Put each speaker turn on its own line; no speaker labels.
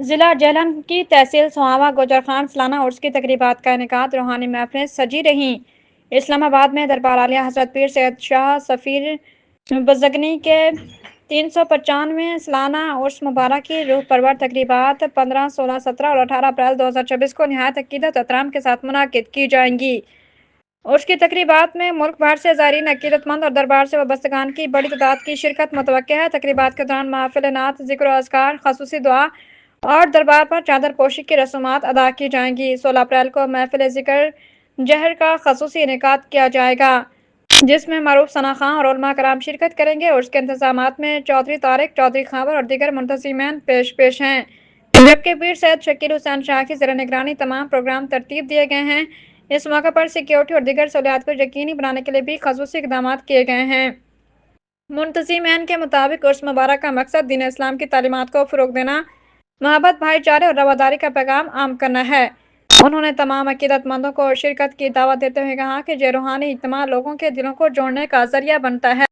ضلع جہلم کی تحصیل سہاوا گوجر خان سالانہ عرس کی تقریبات کا انعقاد روحانی محفلیں سجی رہیں۔ اسلام آباد میں دربار عالیہ حضرت پیر سید شاہ سفیر بزرگنی کے 395ویں سالانہ عرس مبارک کی روح پرور تقریبات 15، 16، 17 اور 18 اپریل 2024 کو نہایت عقیدت و احترام کے ساتھ منعقد کی جائیں گی۔ عرس کی تقریبات میں ملک بھر سے زائرین، عقیدت مند اور دربار سے وابستگان کی بڑی تعداد کی شرکت متوقع ہے۔ تقریبات کے دوران محافل نعت، ذکر و اذکار، خصوصی دعا اور دربار پر چادر پوشی کی رسومات ادا کی جائیں گی۔ 16 اپریل کو محفل ذکر جہر کا خصوصی انعقاد کیا جائے گا، جس میں معروف ثنا خواں اور علماء کرام شرکت کریں گے۔ عرس کے انتظامات میں چودھری طارق، چودھری خاور اور دیگر منتظمین پیش ہیں، جبکہ پیر سید شکیل حسین شاہ کی زیر نگرانی تمام پروگرام ترتیب دیے گئے ہیں۔ اس موقع پر سیکیورٹی اور دیگر سہولیات کو یقینی بنانے کے لیے بھی خصوصی اقدامات کیے گئے ہیں۔ منتظمین کے مطابق عرس مبارک کا مقصد دین اسلام کی تعلیمات کو فروغ دینا، محبت، بھائی چارے اور رواداری کا پیغام عام کرنا ہے۔ انہوں نے تمام عقیدت مندوں کو شرکت کی دعوت دیتے ہوئے کہا کہ یہ روحانی اجتماع لوگوں کے دلوں کو جوڑنے کا ذریعہ بنتا ہے۔